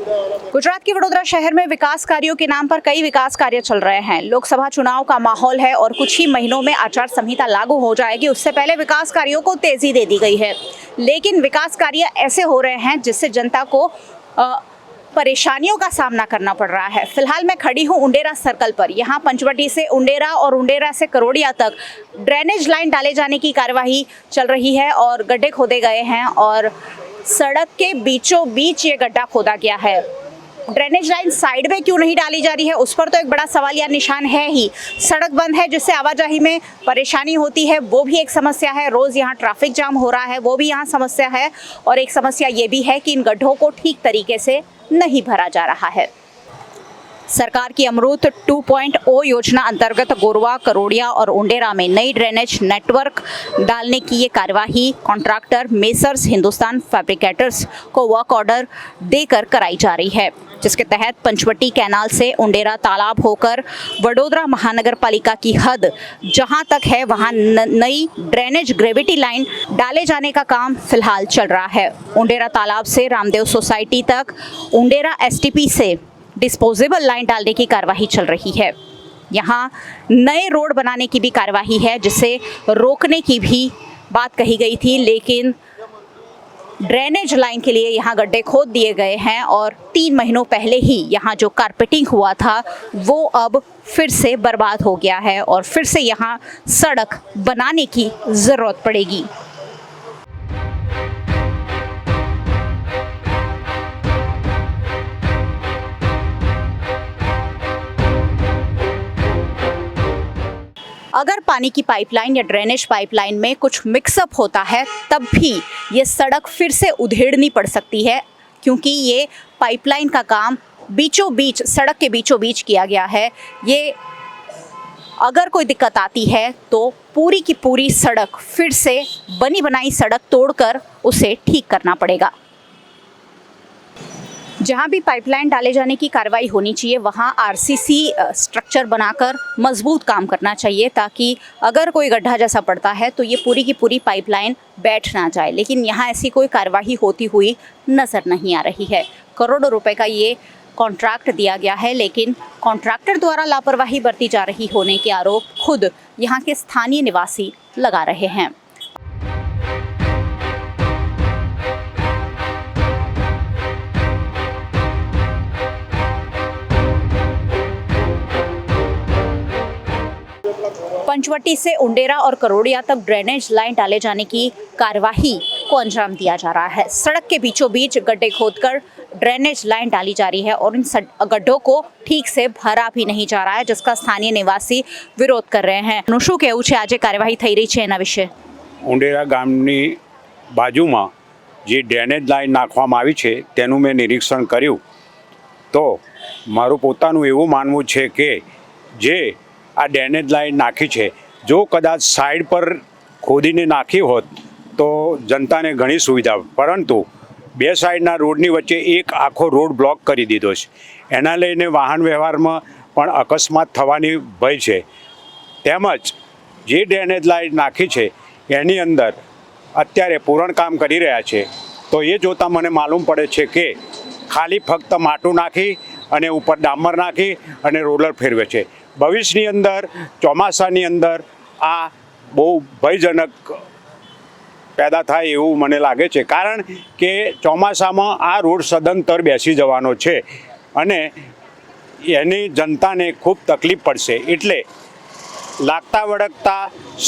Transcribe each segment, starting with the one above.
गुजरात के वडोदरा शहर में विकास कार्यों के नाम पर कई विकास कार्य चल रहे हैं। लोकसभा चुनाव का माहौल है और कुछ ही महीनों में आचार संहिता लागू हो जाएगी। उससे पहले विकास कार्यों को तेजी दे दी गई है, लेकिन विकास कार्य ऐसे हो रहे हैं जिससे जनता को परेशानियों का सामना करना पड़ रहा है। फिलहाल मैं खड़ी हूँ उंडेरा सर्कल पर। यहाँ पंचवटी से उंडेरा और उंडेरा से करोड़िया तक ड्रेनेज लाइन डाले जाने की कार्यवाही चल रही है और गड्ढे खोदे गए हैं और सड़क के बीचों बीच ये गड्ढा खोदा गया है। ड्रेनेज लाइन साइड में क्यों नहीं डाली जा रही है, उस पर तो एक बड़ा सवाल या निशान है ही। सड़क बंद है जिससे आवाजाही में परेशानी होती है, वो भी एक समस्या है। रोज यहाँ ट्रैफिक जाम हो रहा है, वो भी यहाँ समस्या है। और एक समस्या ये भी है कि इन गड्ढों को ठीक तरीके से नहीं भरा जा रहा है। सरकार की अमृत 2.0 योजना अंतर्गत गोरवा, करोड़िया और उंडेरा में नई ड्रेनेज नेटवर्क डालने की ये कार्यवाही कॉन्ट्रैक्टर मेसर्स हिंदुस्तान फैब्रिकेटर्स को वर्क ऑर्डर देकर कराई जा रही है, जिसके तहत पंचवटी कैनाल से उंडेरा तालाब होकर वडोदरा महानगर पालिका की हद जहां तक है वहां नई ड्रेनेज ग्रेविटी लाइन डाले जाने का काम फिलहाल चल रहा है। उंडेरा तालाब से रामदेव सोसाइटी तक उंडेरा एसटीपी से डिस्पोजेबल लाइन डालने की कार्यवाही चल रही है। यहाँ नए रोड बनाने की भी कार्यवाही है, जिसे रोकने की भी बात कही गई थी, लेकिन ड्रेनेज लाइन के लिए यहाँ गड्ढे खोद दिए गए हैं और 3 महीनों पहले ही यहाँ जो कारपेटिंग हुआ था वो अब फिर से बर्बाद हो गया है और फिर से यहाँ सड़क बनाने की ज़रूरत पड़ेगी। अगर पानी की पाइपलाइन या ड्रेनेज पाइपलाइन में कुछ मिक्सअप होता है तब भी ये सड़क फिर से उधेड़नी पड़ सकती है, क्योंकि ये पाइपलाइन का काम बीचों बीच, सड़क के बीचों बीच किया गया है। ये अगर कोई दिक्कत आती है तो पूरी की पूरी सड़क फिर से बनी बनाई सड़क तोड़कर उसे ठीक करना पड़ेगा। जहाँ भी पाइपलाइन डाले जाने की कार्रवाई होनी चाहिए वहाँ आरसीसी स्ट्रक्चर बनाकर मजबूत काम करना चाहिए, ताकि अगर कोई गड्ढा जैसा पड़ता है तो ये पूरी की पूरी पाइपलाइन बैठ ना जाए। लेकिन यहाँ ऐसी कोई कार्रवाई होती हुई नज़र नहीं आ रही है। करोड़ों रुपए का ये कॉन्ट्रैक्ट दिया गया है, लेकिन कॉन्ट्रैक्टर द्वारा लापरवाही बरती जा रही होने के आरोप खुद यहाँ के स्थानीय निवासी लगा रहे हैं। पंचवटी से उंडेरा और करोड़िया तक ड्रेनेज लाइन डाले जाने की कार्यवाही को अंजाम दिया जा रहा है। सड़क के बीचों बीच गड्ढे खोदकर ड्रेनेज लाइन डाली जा रही है और इन गड्ढों को ठीक से भरा भी नहीं जा रहा है, जिसका स्थानीय निवासी विरोध कर रहे हैं। શું કહેવું છે આજે કાર્યવાહી થઈ રહી છે એના વિશે? ઉંડેરા ગામની બાજુમાં જે ડ્રેનેજ લાઇન નાખવામાં આવી છે તેનું મેં નિરીક્ષણ કર્યું તો મારું પોતાનું એવું માનવું છે કે જે આ ડ્રેનેજ લાઇન નાખી છે, જો કદાચ સાઈડ પર ખોદીને નાખી હોત તો જનતાને ઘણી સુવિધા, પરંતુ બે સાઈડના રોડની વચ્ચે એક આખો રોડ બ્લોક કરી દીધો છે। એના લઈને વાહન વ્યવહારમાં પણ અકસ્માત થવાની ભય છે। તેમજ જે ડ્રેનેજ લાઇન નાખી છે એની અંદર અત્યારે પૂરણ કામ કરી રહ્યા છે, તો એ જોતાં મને માલુમ પડે છે કે ખાલી ફક્ત માટું નાખી અને ઉપર ડામર નાખી અને રોલર ફેરવે છે। ભવિષ્યની અંદર ચોમાસાની અંદર આ બહુ ભયજનક પેદા થાય એવું મને લાગે છે, કારણ કે ચોમાસામાં આ રોડ સદંતર બેસી જવાનો છે અને એની જનતાને ખૂબ તકલીફ પડશે। એટલે લાગતા વળગતા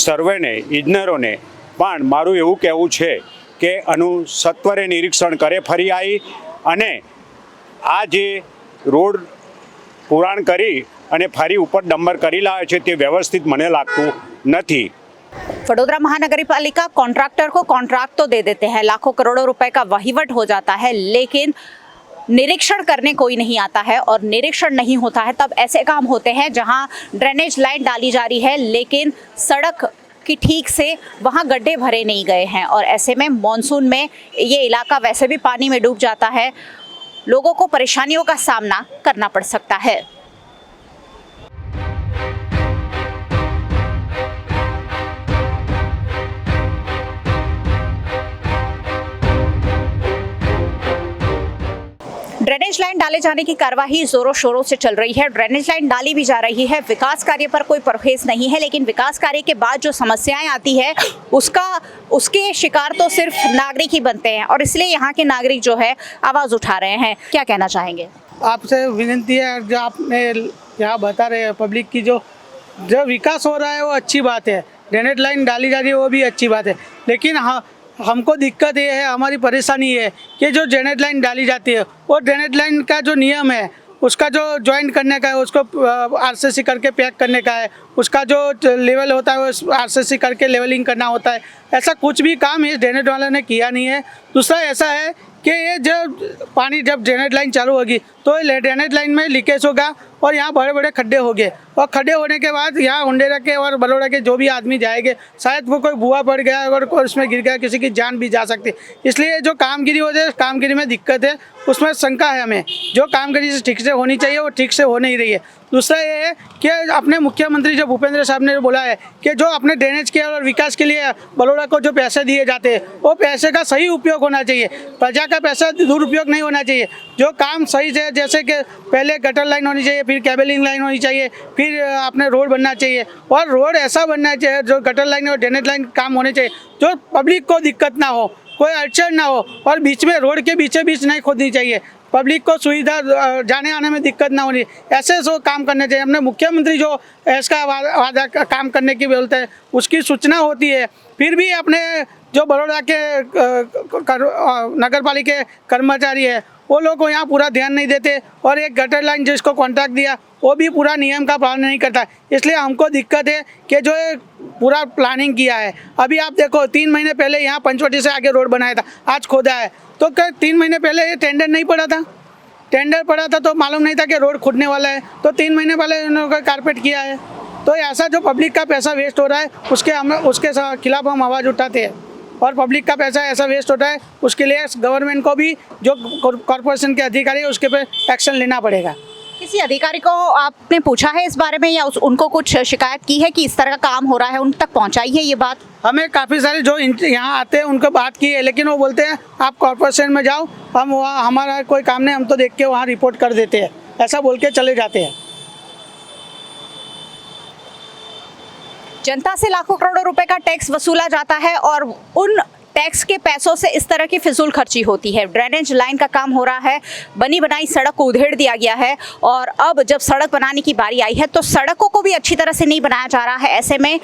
સર્વેને, ઇજનેરોને પણ મારું એવું કહેવું છે કે આનું સત્વરે નિરીક્ષણ કરે ફરી આવી અને આ જે રોડ પુરાણ કરી અને ફરી ઉપર ડમ્બર કરી લાવે છે તે વ્યવસ્થિત મને લાગતું નથી। वडोदरा महानगर पालिका कॉन्ट्रैक्टर को कॉन्ट्रैक्ट तो दे देते हैं, लाखों करोड़ों रुपए का वहीवट हो जाता है, लेकिन निरीक्षण करने कोई नहीं आता है। और निरीक्षण नहीं होता है तब ऐसे काम होते हैं जहां ड्रेनेज लाइन डाली जा रही है लेकिन सड़क कि ठीक से वहाँ गड्ढे भरे नहीं गए हैं। और ऐसे में मॉनसून में ये इलाका वैसे भी पानी में डूब जाता है, लोगों को परेशानियों का सामना करना पड़ सकता है। ड्रेनेज लाइन डाले जाने की कार्यवाही जोरों शोरों से चल रही है। ड्रेनेज लाइन डाली भी जा रही है, विकास कार्य पर कोई परहेज नहीं है, लेकिन विकास कार्य के बाद जो समस्याएं आती है उसके शिकार तो सिर्फ नागरिक ही बनते हैं और इसलिए यहाँ के नागरिक जो है आवाज उठा रहे हैं। क्या कहना चाहेंगे? आपसे विनती है, जो आपने यहाँ बता रहे हैं पब्लिक की, जो विकास हो रहा है वो अच्छी बात है, ड्रेनेज लाइन डाली जा रही है वो भी अच्छी बात है, लेकिन हमको दिक्कत ये है, हमारी परेशानी ये है कि जो ड्रेनेज लाइन डाली जाती है वो ड्रेनेज लाइन का जो नियम है उसका जो ज्वाइंट करने का है, उसको आरसीसी करके पैक करने का है, उसका जो लेवल होता है वो आरसीसी करके लेवलिंग करना होता है। ऐसा कुछ भी काम इस ड्रेनेज वाले ने किया नहीं है। दूसरा ऐसा है कि ये जब पानी जब ड्रेनेज लाइन चालू होगी तो ड्रेनेज लाइन में लीकेज होगा और यहाँ बड़े बड़े खड्डे होंगे और खड्डे होने के बाद यहाँ उंडेरा के और बड़ौदा के जो भी आदमी जाएंगे शायद वो कोई बुआ पड़ गया और उसमें गिर गया, किसी की जान भी जा सकती है। इसलिए जो कामगिरी हो जाए, कामगिरी में दिक्कत है, उसमें शंका है हमें। जो कामगिरी ठीक से होनी चाहिए वो ठीक से हो नहीं रही है। दूसरा ये है कि अपने मुख्यमंत्री जो भूपेंद्र साहब ने बोला है कि जो अपने ड्रेनेज के और विकास के लिए बड़ौदा को जो पैसे दिए जाते हैं वो पैसे का सही उपयोग होना चाहिए, प्रजा का पैसा दुरुपयोग नहीं होना चाहिए। जो काम सही से, जैसे कि पहले गटर लाइन होनी चाहिए, फिर केबलिंग लाइन होनी चाहिए, फिर अपने रोड बनना चाहिए और रोड ऐसा बनना चाहिए जो गटर लाइन और ड्रेनेज लाइन काम होने चाहिए जो पब्लिक को दिक्कत ना हो, कोई अड़चन ना हो और बीच में रोड के बीचे बीच नहीं खोदनी चाहिए, पब्लिक को सुविधा जाने आने में दिक्कत ना होनी, ऐसे सो काम करने चाहिए। हमने मुख्यमंत्री जो इसका वादा काम करने की बोलते हैं उसकी सूचना होती है, फिर भी अपने जो बड़ौदा के नगर पालिका के कर्मचारी है वो लोग को यहाँ पूरा ध्यान नहीं देते और एक गटर लाइन जिसको कॉन्ट्रैक्ट दिया वो भी पूरा नियम का पालन नहीं करता। इसलिए हमको दिक्कत है कि जो पूरा प्लानिंग किया है, अभी आप देखो 3 महीने पहले यहाँ पंचवटी से आगे रोड बनाया था, आज खोदा है, तो क्या 3 महीने पहले ये टेंडर नहीं पड़ा था? टेंडर पड़ा था तो मालूम नहीं था कि रोड खुदने वाला है, तो 3 महीने पहले उन्होंने कारपेट किया है। तो ऐसा जो पब्लिक का पैसा वेस्ट हो रहा है उसके खिलाफ हम आवाज़ उठाते हैं और पब्लिक का पैसा ऐसा वेस्ट होता है उसके लिए गवर्नमेंट को भी, जो कॉरपोरेशन के अधिकारी है उसके पे एक्शन लेना पड़ेगा। किसी अधिकारी को आपने पूछा है इस बारे में या उनको कुछ शिकायत की है कि इस तरह का काम हो रहा है, उन तक पहुंचाई है ये बात? हमें काफ़ी सारे जो यहाँ आते हैं उनको बात की है, लेकिन वो बोलते हैं आप कॉरपोरेशन में जाओ, हम वहाँ हमारा कोई काम नहीं, हम तो देख के वहाँ रिपोर्ट कर देते हैं, ऐसा बोल के चले जाते हैं। जनता से लाखों करोड़ों रुपए का टैक्स वसूला जाता है और उन टैक्स के पैसों से इस तरह की फिजूल खर्ची होती है। ड्रेनेज लाइन का काम हो रहा है, बनी बनाई सड़क को उधेड़ दिया गया है और अब जब सड़क बनाने की बारी आई है तो सड़कों को भी अच्छी तरह से नहीं बनाया जा रहा है। ऐसे में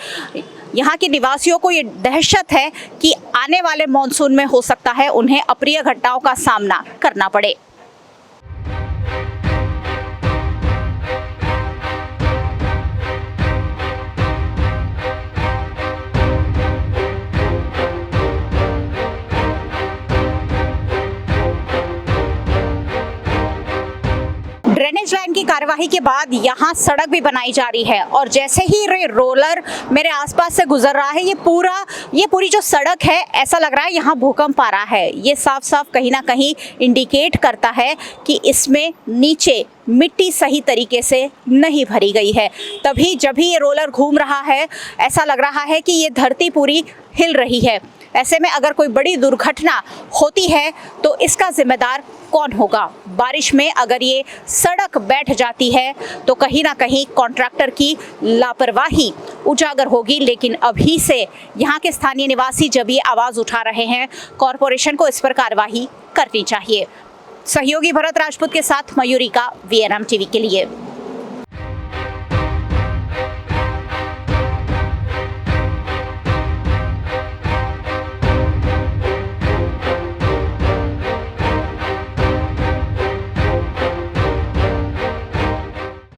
यहाँ के निवासियों को ये दहशत है कि आने वाले मॉनसून में हो सकता है उन्हें अप्रिय घटनाओं का सामना करना पड़े। ड्रेनेज लाइन की कार्यवाही के बाद यहाँ सड़क भी बनाई जा रही है और जैसे ही रोलर मेरे आसपास से गुजर रहा है ये पूरी जो सड़क है ऐसा लग रहा है यहाँ भूकंप आ रहा है। ये साफ साफ कहीं ना कहीं इंडिकेट करता है कि इसमें नीचे मिट्टी सही तरीके से नहीं भरी गई है। तभी जब भी ये रोलर घूम रहा है ऐसा लग रहा है कि ये धरती पूरी हिल रही है। ऐसे में अगर कोई बड़ी दुर्घटना होती है तो इसका जिम्मेदार कौन होगा? बारिश में अगर ये सड़क बैठ जाती है तो कहीं ना कहीं कॉन्ट्रैक्टर की लापरवाही उजागर होगी। लेकिन अभी से यहाँ के स्थानीय निवासी जब ये आवाज़ उठा रहे हैं, कॉरपोरेशन को इस पर कार्रवाई करनी चाहिए। सहयोगी भरत राजपूत के साथ मयूरिका, VNM टीवी के लिए।